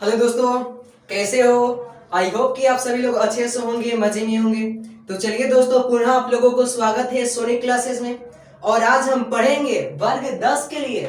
Hello दोस्तों, कैसे हो। आई होप कि आप सभी लोग अच्छे से होंगे, मजे में होंगे। तो चलिए दोस्तों, पुनः आप लोगों को स्वागत है सोनिक क्लासेस में। और आज हम पढ़ेंगे वर्ग 10 के लिए,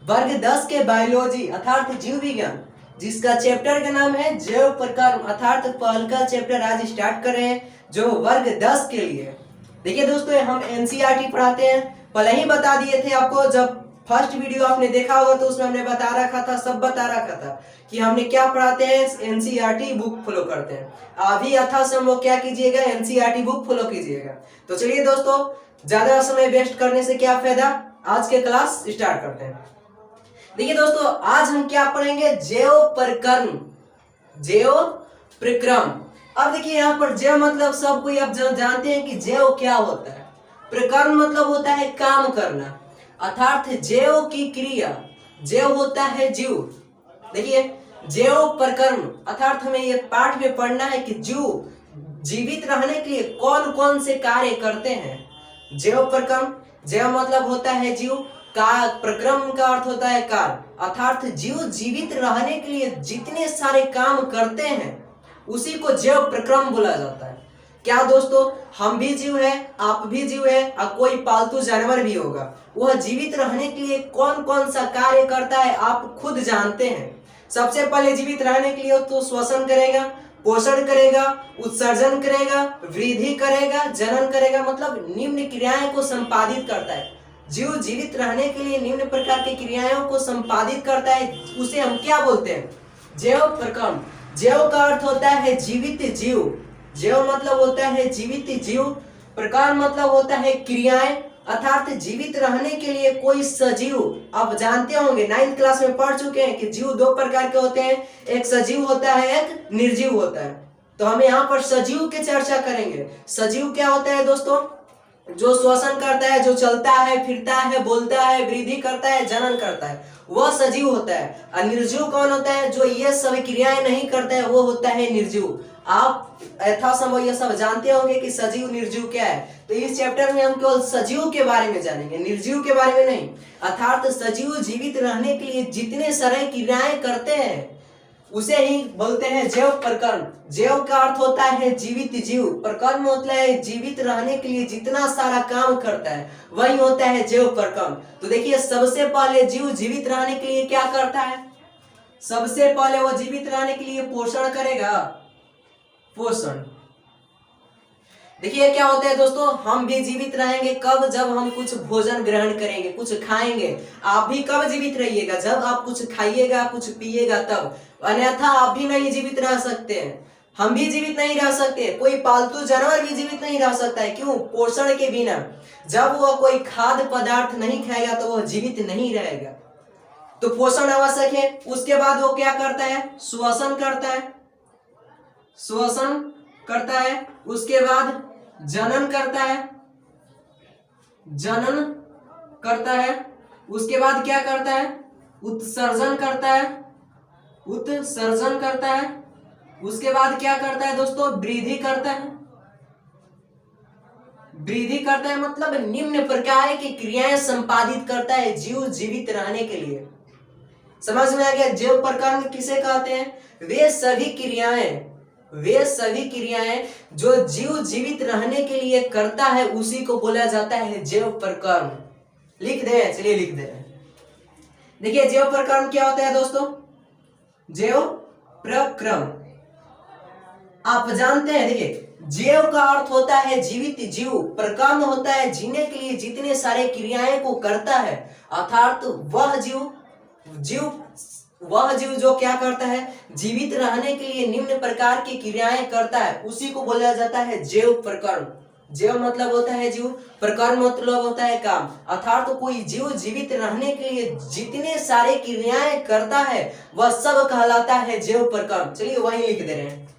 वर्ग 10 के बायोलॉजी अर्थात जीव विज्ञान, जिसका चैप्टर का नाम है जैव प्रकार अर्थात पहल का चैप्टर आज स्टार्ट कर रहे हैं, जो वर्ग 10 के लिए। देखिए दोस्तों, हम एनसीईआरटी पढ़ाते हैं। पहले ही बता दिए थे आपको, जब फर्स्ट वीडियो आपने देखा होगा तो उसमें हमने बता रखा था, सब बता रखा था कि हमने क्या पढ़ाते हैं, एनसीईआरटी बुक फॉलो करते हैं। अभी यथासंभव क्या कीजिएगा, एनसीईआरटी बुक फॉलो कीजिएगा। तो चलिए दोस्तों, ज्यादा समय वेस्ट करने से क्या फायदा, आज के क्लास स्टार्ट करते हैं। देखिए दोस्तों, आज हम क्या पढ़ेंगे, जैव प्रकरण, जैव प्रक्रम। अब देखिए यहाँ पर जैव मतलब सब कोई अब जानते हैं कि जैव क्या होता है। प्रकरण मतलब होता है काम करना, अर्थात जैव की क्रिया। जैव होता है जीव। देखिए, जैव प्रकरण अर्थात हमें ये पाठ में पढ़ना है कि जीव जीवित रहने के लिए कौन कौन से कार्य करते हैं। जैव प्रकरण, जैव मतलब होता है जीव, का प्रक्रम का अर्थ होता है कार्य, अर्थात जीव जीवित रहने के लिए जितने सारे काम करते हैं उसी को जैव प्रक्रम बोला जाता है। क्या दोस्तों, हम भी जीव है, आप भी जीव है, और कोई पालतू जानवर भी होगा, वह जीवित रहने के लिए कौन कौन सा कार्य करता है आप खुद जानते हैं। सबसे पहले जीवित रहने के लिए तो श्वसन करेगा, पोषण करेगा, उत्सर्जन करेगा, वृद्धि करेगा, जनन करेगा, मतलब निम्न क्रियाएं को संपादित करता है। जीव जीवित रहने के लिए निम्न प्रकार की क्रियाओं को संपादित करता है, उसे हम क्या बोलते हैं, जैव प्रक्रम। जैव का अर्थ होता है जीवित जीव, जैव मतलब होता है जीवित जीव, प्रकार मतलब होता है क्रियाएं, अर्थात जीवित रहने के लिए कोई सजीव। आप जानते होंगे, 9th क्लास में पढ़ चुके हैं कि जीव दो प्रकार के होते हैं, एक सजीव होता है, एक निर्जीव होता है। तो हम यहाँ पर सजीव की चर्चा करेंगे। सजीव क्या होता है दोस्तों, जो श्वसन करता है, जो चलता है, फिरता है, बोलता है, वृद्धि करता है, जनन करता है, वह सजीव होता है। और निर्जीव कौन होता है, जो ये सभी क्रियाएं नहीं करता है, वो होता है निर्जीव। आप यथासंभव ये सब जानते होंगे कि सजीव निर्जीव क्या है। तो इस चैप्टर में हम केवल सजीव के बारे में जानेंगे, निर्जीव के बारे में नहीं। अर्थात सजीव जीवित रहने के लिए जितने सारे क्रियाएं करते हैं उसे ही बोलते हैं जैव प्रकरण। जैव का अर्थ होता है जीवित जीव, प्रकरण होता है जीवित रहने के लिए जितना सारा काम करता है, वही होता है जैव प्रकरण। तो देखिए, सबसे पहले जीव जीवित रहने के लिए क्या करता है, सबसे पहले वो जीवित रहने के लिए पोषण करेगा, पोषण। देखिए क्या होता है दोस्तों, हम भी जीवित रहेंगे कब, जब हम कुछ भोजन ग्रहण करेंगे, कुछ खाएंगे। आप भी कब जीवित रहिएगा, जब आप कुछ खाइएगा, कुछ पिएगा तब, अन्यथा आप भी नहीं जीवित रह सकते हैं। हम भी जीवित नहीं रह सकते, कोई पालतू जानवर भी जीवित नहीं रह सकता है। क्यों, पोषण के बिना। जब वह कोई खाद्य पदार्थ नहीं खाएगा तो वह जीवित नहीं रहेगा। तो पोषण आवश्यक है। उसके बाद वो क्या करता है, श्वसन करता है, श्वसन करता है। उसके बाद जनन करता है, जनन करता है। उसके बाद क्या करता है, उत्सर्जन करता है, उत्सर्जन करता है। उसके बाद क्या करता है दोस्तों, वृद्धि करता है, वृद्धि करता है, मतलब निम्न प्रकार की क्रियाएं संपादित करता है जीव जीवित रहने के लिए। समझ में आ गया, जैव प्रकरण किसे कहते हैं, वे सभी क्रियाएं, वे सभी क्रियाएं जो जीव जीवित रहने के लिए करता है उसी को बोला जाता है जैव प्रकरण। लिख दे, चलिए लिख दे। देखिए जैव प्रकरण क्या होता है दोस्तों, जैव प्रक्रम आप जानते हैं। देखिए, जैव का अर्थ होता है जीवित जीव, प्रक्रम होता है जीने के लिए जितने सारे क्रियाएं को करता है, अर्थात वह जीव जो क्या करता है, जीवित रहने के लिए निम्न प्रकार की क्रियाएं करता है, उसी को बोला जाता है जैव प्रकरण। जैव मतलब होता है जीव, प्रकरण मतलब होता है काम, अर्थात तो कोई जीव जीवित रहने के लिए जितने सारे क्रियाएं करता है वह सब कहलाता है जैव प्रकरण। चलिए वही लिख दे रहे हैं,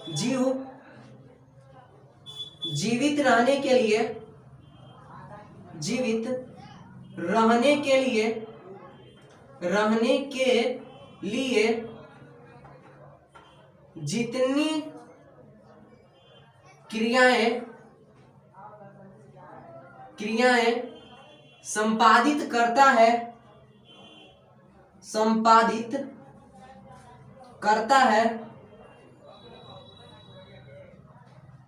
जीव जीवित रहने के लिए, जीवित रहने के लिए, रहने के लिए जितनी क्रियाएं संपादित करता है, संपादित करता है,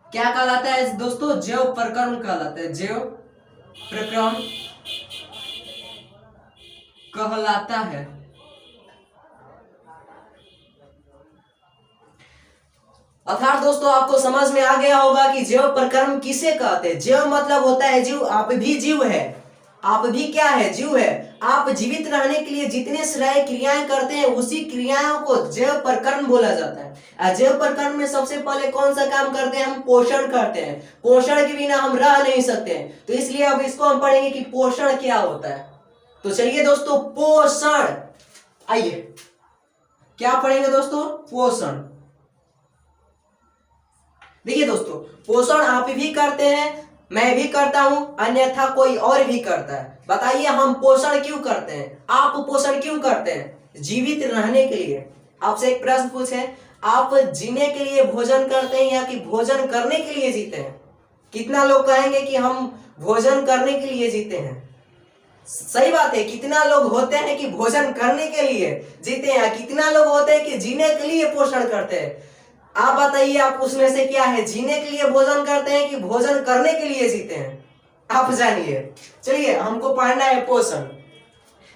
क्या कहलाता है दोस्तों? जैव प्रक्रम कहलाता है, जैव प्रक्रम कहलाता है। अर्थात दोस्तों आपको समझ में आ गया होगा कि जैव प्रक्रम किसे कहते हैं। जैव मतलब होता है जीव, आप भी जीव है, आप भी क्या है? जीव है। आप जीवित रहने के लिए जितने सारे क्रियाएं करते हैं उसी क्रियाओं को जैव प्रक्रम बोला जाता है। जैव प्रक्रम में सबसे पहले कौन सा काम करते हैं? हम पोषण करते हैं। पोषण के बिना हम रह नहीं सकते हैं, तो इसलिए अब इसको हम पढ़ेंगे कि पोषण क्या होता है। तो चलिए दोस्तों, पोषण, आइए क्या पढ़ेंगे दोस्तों? पोषण। देखिए दोस्तों, पोषण आप भी करते हैं, मैं भी करता हूं, अन्यथा कोई और भी करता है। बताइए हम पोषण क्यों करते हैं? आप पोषण क्यों करते हैं? जीवित रहने के लिए। आपसे एक प्रश्न पूछे, आप जीने के लिए भोजन करते हैं या कि भोजन करने के लिए जीते हैं? कितना लोग कहेंगे कि हम भोजन करने के लिए जीते हैं? सही बात है। कितना लोग होते हैं कि भोजन करने के लिए जीते हैं, कितना लोग होते हैं कि जीने के लिए पोषण करते हैं? आप बताइए, आप उसमें से क्या है? जीने के लिए भोजन करते हैं कि भोजन करने के लिए जीते हैं? आप जानिए। चलिए, हमको पढ़ना है पोषण।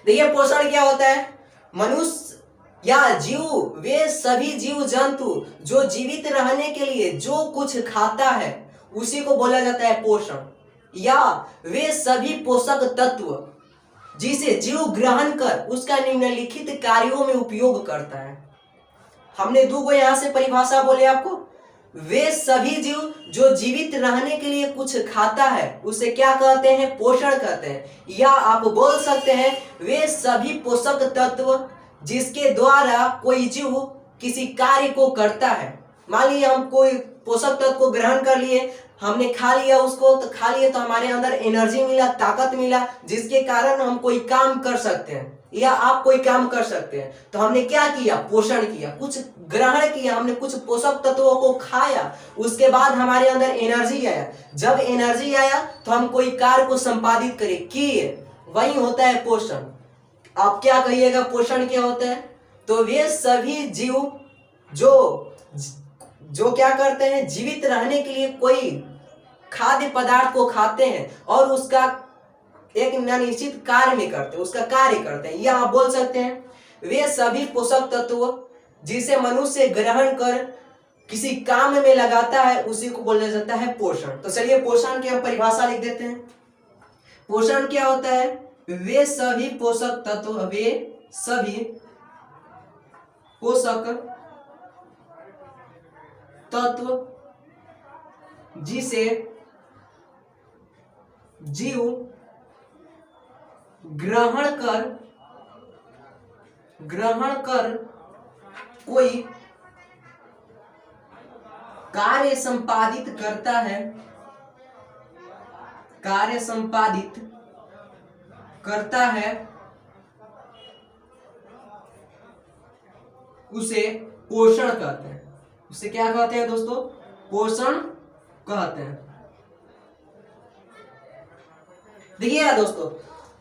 देखिए पोषण क्या होता है? मनुष्य या जीव, वे सभी जीव जंतु जो जीवित रहने के लिए जो कुछ खाता है उसी को बोला जाता है पोषण। या वे सभी पोषक तत्व जिसे जीव ग्रहण कर उसका निम्नलिखित कार्यों में उपयोग करता है। हमने दो यहाँ से परिभाषा बोले आपको। वे सभी जीव जो जीवित रहने के लिए कुछ खाता है उसे क्या कहते हैं? पोषण कहते हैं। या आप बोल सकते हैं वे सभी पोषक तत्व जिसके द्वारा कोई जीव किसी कार्य को करता है। मान लीजिए हम कोई पोषक तत्व को ग्रहण कर लिए, हमने खा लिया उसको, तो खा लिए तो हमारे अंदर एनर्जी मिला, ताकत मिला, जिसके कारण हम कोई काम कर सकते हैं या आप कोई काम कर सकते हैं। तो हमने क्या किया? पोषण किया, कुछ ग्रहण किया, हमने कुछ पोषक तत्वों को खाया, उसके बाद हमारे अंदर एनर्जी आया। जब एनर्जी आया तो हम कोई कार्य को संपादित किए, वही होता है पोषण। आप क्या कहिएगा पोषण क्या होता है? तो वे सभी जीव जो क्या करते हैं? जीवित रहने के लिए कोई खाद्य पदार्थ को खाते हैं और उसका एक निश्चित कार्य में करते हैं, उसका कार्य करते हैं। या आप बोल सकते हैं वे सभी पोषक तत्व जिसे मनुष्य ग्रहण कर किसी काम में लगाता है उसी को बोला जाता है पोषण। तो चलिए पोषण की हम परिभाषा लिख देते हैं। पोषण क्या होता है? वे सभी पोषक तत्व, वे सभी पोषक तत्व जिसे जीव ग्रहण कर कोई कार्य संपादित करता है, कार्य संपादित करता है, उसे पोषण कहते हैं। उसे क्या कहते हैं दोस्तों? पोषण कहते हैं। देखिए दोस्तों,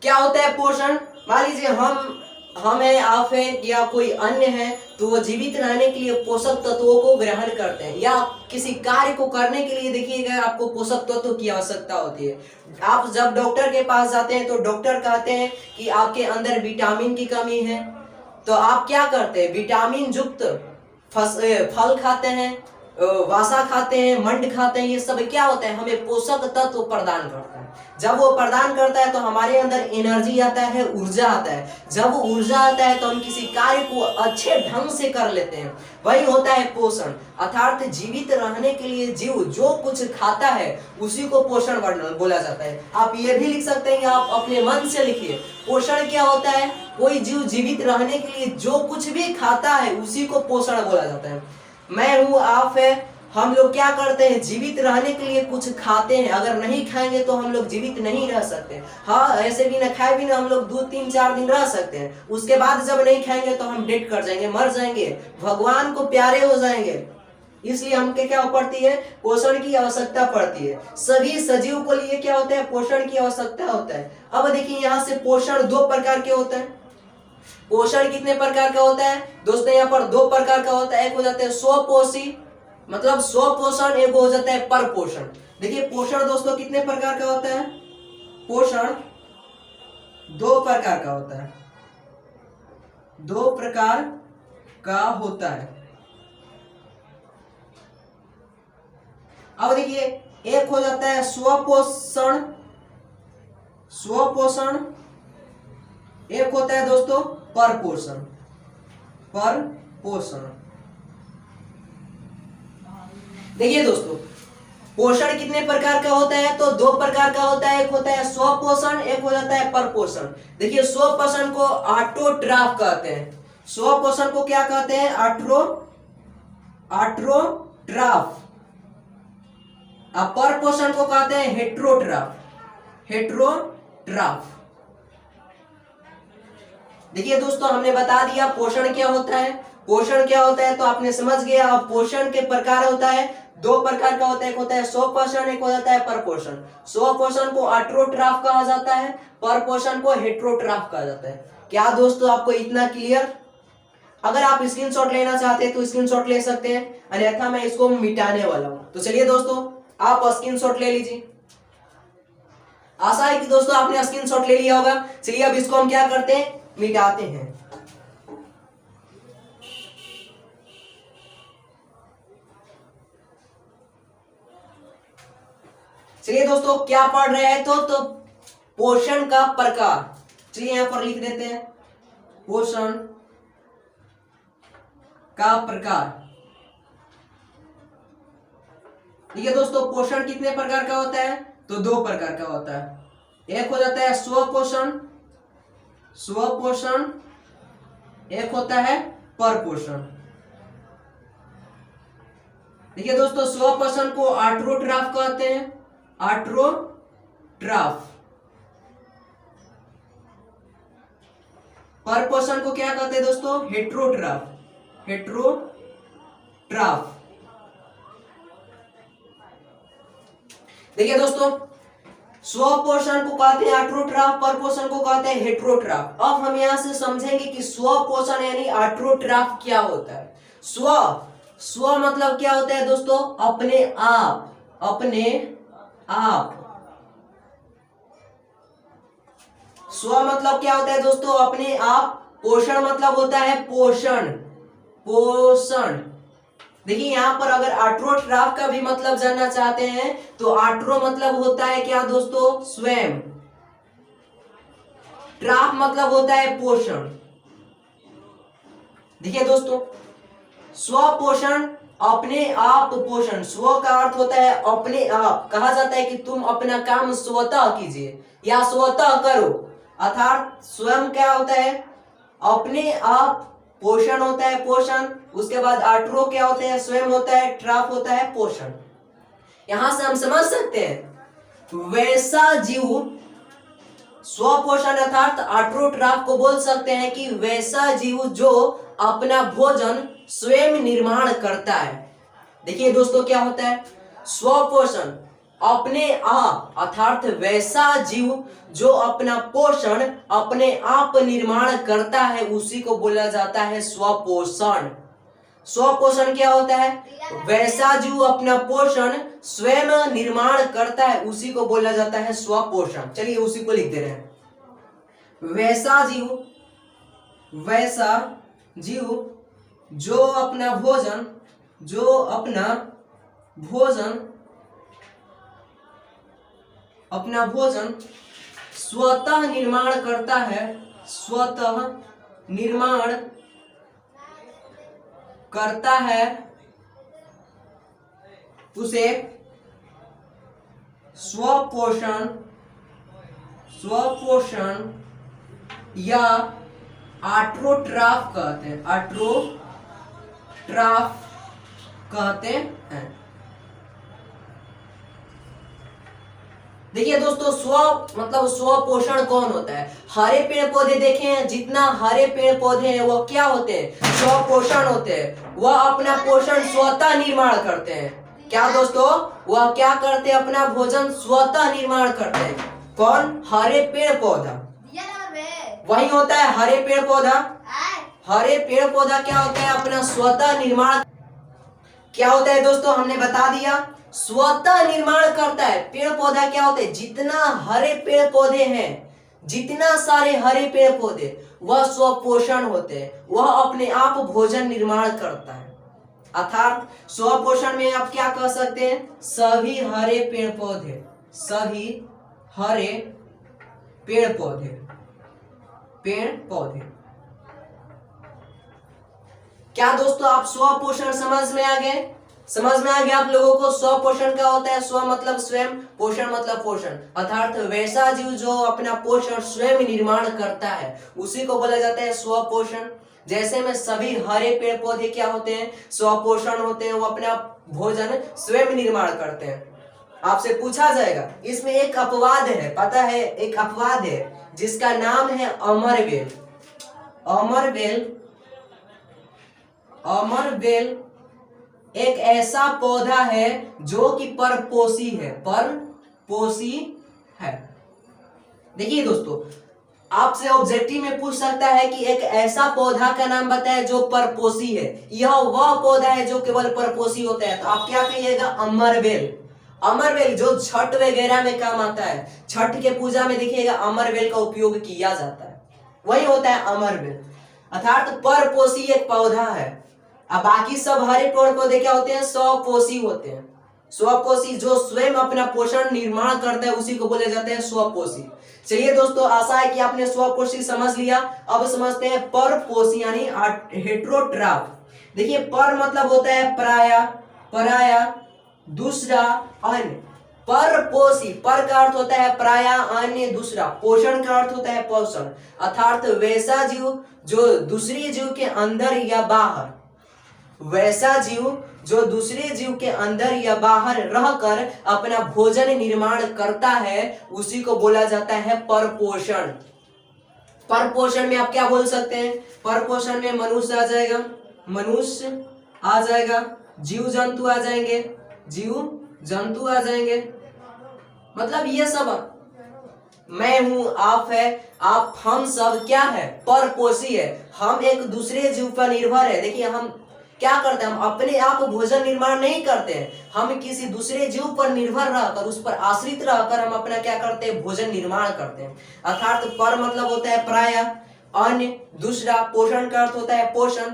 क्या होता है पोषण? मान लीजिए हम हैं, आप हैं या कोई अन्य है, तो वो जीवित रहने के लिए पोषक तत्वों को ग्रहण करते हैं या किसी कार्य को करने के लिए देखिएगा आपको पोषक तत्वों की आवश्यकता होती है। आप जब डॉक्टर के पास जाते हैं तो डॉक्टर कहते हैं कि आपके अंदर विटामिन की कमी है, तो आप क्या करते हैं? विटामिन युक्त फल खाते हैं, वासा खाते हैं, मंड खाते हैं। ये सब क्या होता है? हमें पोषक तत्व प्रदान करता है। जब वो प्रदान करता है तो हमारे अंदर एनर्जी आता है, ऊर्जा आता है। जब ऊर्जा आता है तो हम किसी कार्य को अच्छे ढंग से कर लेते हैं, वही होता है पोषण। अर्थात जीवित रहने के लिए जीव जो कुछ खाता है उसी को पोषण बोला जाता है। आप ये भी लिख सकते हैं कि आप अपने मन से लिखिए, पोषण क्या होता है? कोई जीव जीवित रहने के लिए जो कुछ भी खाता है उसी को पोषण बोला जाता है। मैं हूँ, आप है, हम लोग क्या करते हैं? जीवित रहने के लिए कुछ खाते हैं। अगर नहीं खाएंगे तो हम लोग जीवित नहीं रह सकते। हाँ, ऐसे भी ना खाए भी ना हम लोग 2-3-4 दिन रह सकते हैं, उसके बाद जब नहीं खाएंगे तो हम डेड कर जाएंगे, मर जाएंगे, भगवान को प्यारे हो जाएंगे। इसलिए हमके क्या पड़ती है? पोषण की आवश्यकता पड़ती है। सभी सजीव को लिए क्या होता है? पोषण की आवश्यकता होता है। अब देखिए यहाँ से पोषण 2 प्रकार के होते हैं। पोषण कितने प्रकार का होता है दोस्तों? यहाँ पर दो प्रकार का होता है। एक हो जाता है स्वपोषी मतलब स्वपोषण, एक हो जाता है पर पोषण। देखिए पोषण दोस्तों कितने प्रकार का होता है? पोषण दो प्रकार का होता है, दो प्रकार का होता है। अब देखिए एक हो जाता है स्वपोषण, स्वपोषण, एक होता है दोस्तों पर पोषण, पर पोषण। देखिए दोस्तों पोषण कितने प्रकार का होता है? तो दो प्रकार का होता है। एक होता है स्वपोषण, एक हो जाता है पर पोषण। देखिए स्वपोषण को ऑटोट्रॉफ कहते हैं। स्वपोषण को क्या कहते हैं? ऑटोट्रॉफ। अब पर पोषण को कहते हैं हेट्रोट्रॉफ, हेट्रोट्रॉफ। देखिए दोस्तों हमने बता दिया पोषण क्या होता है, पोषण क्या होता है तो आपने समझ गया। अब पोषण के प्रकार होता है, दो प्रकार का होता है। एक होता है स्वपोषण, एक हो जाता है परपोषण। स्वपोषण को ऑटोट्रॉफ कहा जाता है, परपोषण को हेट्रोट्रॉफ कहा जाता है। क्या दोस्तों आपको इतना क्लियर? अगर आप स्क्रीनशॉट लेना चाहते हैं तो स्क्रीनशॉट ले सकते हैं, अन्यथा मैं इसको मिटाने वाला हूं। तो चलिए दोस्तों आप स्क्रीनशॉट ले लीजिए। आशा है कि दोस्तों आपने स्क्रीनशॉट ले लिया होगा। चलिए अब इसको हम क्या करते हैं, मिटाते हैं। चलिए दोस्तों क्या पढ़ रहे हैं तो पोषण का प्रकार। चलिए यहां पर लिख देते हैं पोषण का प्रकार। ठीक है दोस्तों पोषण कितने प्रकार का होता है? तो दो प्रकार का होता है। एक हो जाता है स्वपोषण, स्वपोषण, एक होता है परपोषण। देखिए दोस्तों स्वपोषण को ऑटोट्रॉफ कहते हैं, ऑटोट्रॉफ। परपोषण को क्या कहते हैं दोस्तों? Heterotroph, heterotroph. देखिए दोस्तों स्वपोषण को कहते हैं ऑटोट्रॉफ, परपोषण को कहते हैं हेट्रोट्रॉफ। अब हम यहां से समझेंगे कि स्वपोषण यानी ऑटोट्रॉफ क्या होता है। स्व मतलब क्या होता है दोस्तों? अपने आप, अपने आप। स्व मतलब क्या होता है दोस्तों? अपने आप। पोषण मतलब होता है पोषण, पोषण। देखिए यहां पर अगर ऑटोट्रॉफ का भी मतलब जानना चाहते हैं तो ऑटो मतलब होता है क्या दोस्तों? स्वयं। ट्रॉफ मतलब होता है पोषण। देखिए दोस्तों स्वपोषण अपने आप पोषण। स्व का अर्थ होता है अपने आप। कहा जाता है कि तुम अपना काम स्वतः कीजिए या स्वतः करो, अर्थात स्वयं क्या होता है? अपने आप। पोषण होता है पोषण, उसके बाद ऑटो क्या होता है? स्वयं होता है, ट्रॉफ होता है पोषण। यहां से हम समझ सकते हैं वैसा जीव स्वपोषण अर्थात ऑटोट्रॉफ को बोल सकते हैं कि वैसा जीव जो अपना भोजन स्वयं निर्माण करता है। देखिए दोस्तों क्या होता है? स्वपोषण अपने आप, अर्थात वैसा जीव जो अपना पोषण अपने आप निर्माण करता है उसी को बोला जाता है स्वपोषण। स्वपोषण क्या होता है? वैसा जीव अपना पोषण स्वयं निर्माण करता है उसी को बोला जाता है स्वपोषण। चलिए उसी को लिख दे रहे हैं। वैसा जीव, वैसा जीव जो अपना भोजन, जो अपना भोजन, अपना भोजन स्वतः निर्माण करता है, स्वतः निर्माण करता है उसे स्वपोषण, स्वपोषण या ऑटोट्रॉफ कहते हैं, ऑटोट्रॉफ कहते हैं। देखिए दोस्तों स्व मतलब स्वपोषण कौन होता है? हरे पेड़ पौधे देखे हैं, जितना हरे पेड़ पौधे हैं वो क्या होते हैं? स्वपोषण होते हैं। वह अपना पोषण स्वतः निर्माण करते हैं। क्या दोस्तों? वह क्या करते हैं? अपना भोजन स्वतः निर्माण करते हैं। कौन? हरे पेड़ पौधा। वही होता है हरे पेड़ पौधा। हरे पेड़ पौधा क्या होता है, अपना स्वतः निर्माण क्या होता है दोस्तों, हमने बता दिया, स्वतः निर्माण करता है। पेड़ पौधा क्या होते हैं, जितना हरे पेड़ पौधे हैं, जितना सारे हरे पेड़ पौधे, वह स्वपोषण होते हैं, वह अपने आप भोजन निर्माण करता है। अर्थात स्वपोषण में आप क्या कह सकते हैं, सभी हरे पेड़ पौधे, सभी हरे पेड़ पौधे, पेड़ पौधे। क्या दोस्तों आप स्वपोषण समझ में आ गए, समझ में आ गया आप लोगों को। स्वपोषण क्या होता है, स्व मतलब स्वयं, पोषण मतलब पोषण, अर्थात वैसा जीव जो अपना पोषण स्वयं निर्माण करता है उसी को बोला जाता है स्वपोषण। जैसे में सभी हरे पेड़ पौधे क्या होते हैं, स्वपोषण होते हैं, वो अपना भोजन स्वयं निर्माण करते हैं। आपसे पूछा जाएगा, इसमें एक अपवाद है, पता है, एक अपवाद है जिसका नाम है अमरबेल। अमरबेल, अमरबेल एक ऐसा पौधा है जो कि परपोषी है, परपोषी है। देखिए दोस्तों, आपसे ऑब्जेक्टिव में पूछ सकता है कि एक ऐसा पौधा का नाम बताए जो परपोषी है। यह वह पौधा है जो केवल परपोषी होता है, तो आप क्या कहिएगा, अमरबेल। अमरबेल जो छठ वगैरह में काम आता है, छठ के पूजा में देखिएगा अमरबेल का उपयोग किया जाता है, वही होता है अमरबेल। अर्थात परपोषी एक पौधा है। अब बाकी सब हरे पेड़ पौधे क्या होते हैं, स्वपोषी होते हैं। स्वपोषी जो स्वयं अपना पोषण निर्माण करता है उसी को बोले जाते हैं स्वपोषी। चलिए दोस्तों, आशा है कि आपने स्वपोषी समझ लिया। अब समझते हैं परपोषी यानी हेट्रोट्रॉफ। देखिए, पर मतलब होता है पराया, पराया, दूसरा अन्य। परपोषी, पर का अर्थ होता है पराया, अन्य दूसरा, पोषण का अर्थ होता है पोषण, अर्थात वैसा जीव जो दूसरे जीव के अंदर या बाहर, वैसा जीव जो दूसरे जीव के अंदर या बाहर रहकर अपना भोजन निर्माण करता है उसी को बोला जाता है परपोषण। परपोषण में आप क्या बोल सकते हैं, परपोषण में मनुष्य आ जाएगा, मनुष्य आ जाएगा, जीव जंतु आ जाएंगे, जीव जंतु आ जाएंगे। मतलब ये सब, मैं हूं, आप है, आप, हम सब क्या है, परपोषी है। हम एक दूसरे जीव पर निर्भर है। देखिए, हम क्या करते हैं, हम अपने आप भोजन निर्माण नहीं करते हैं, हम किसी दूसरे जीव पर निर्भर रहकर, उस पर आश्रित रहकर हम अपना क्या करते हैं, भोजन निर्माण करते हैं। अर्थात पर मतलब होता है पराया, अन्य दूसरा, पोषण का अर्थ होता है पोषण।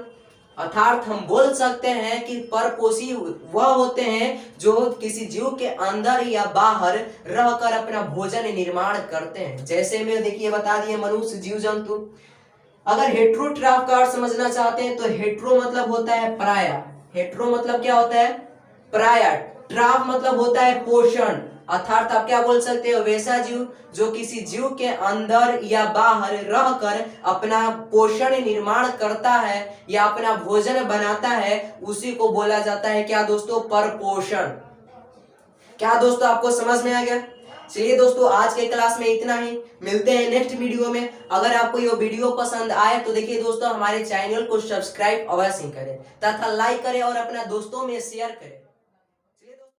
अर्थात हम बोल सकते हैं कि परपोषी वह होते हैं जो किसी जीव के अंदर या बाहर रहकर अपना भोजन निर्माण करते हैं। जैसे में देखिए बता दिए, मनुष्य, जीव जंतु। अगर हेट्रोट्रॉफ का अर्थ समझना चाहते हैं तो हेट्रो मतलब होता है पराया, हेट्रो मतलब क्या होता है, पराया, ट्रॉफ मतलब होता है पोषण। अर्थात आप क्या बोल सकते हो, वैसा जीव जो किसी जीव के अंदर या बाहर रहकर अपना पोषण निर्माण करता है या अपना भोजन बनाता है उसी को बोला जाता है क्या दोस्तों, परपोषण। क्या दोस्तों आपको समझ में आ गया। चलिए दोस्तों, आज के क्लास में इतना ही, मिलते हैं नेक्स्ट वीडियो में। अगर आपको ये वीडियो पसंद आए तो देखिए दोस्तों, हमारे चैनल को सब्सक्राइब अवश्य करें तथा लाइक करें और अपना दोस्तों में शेयर करें।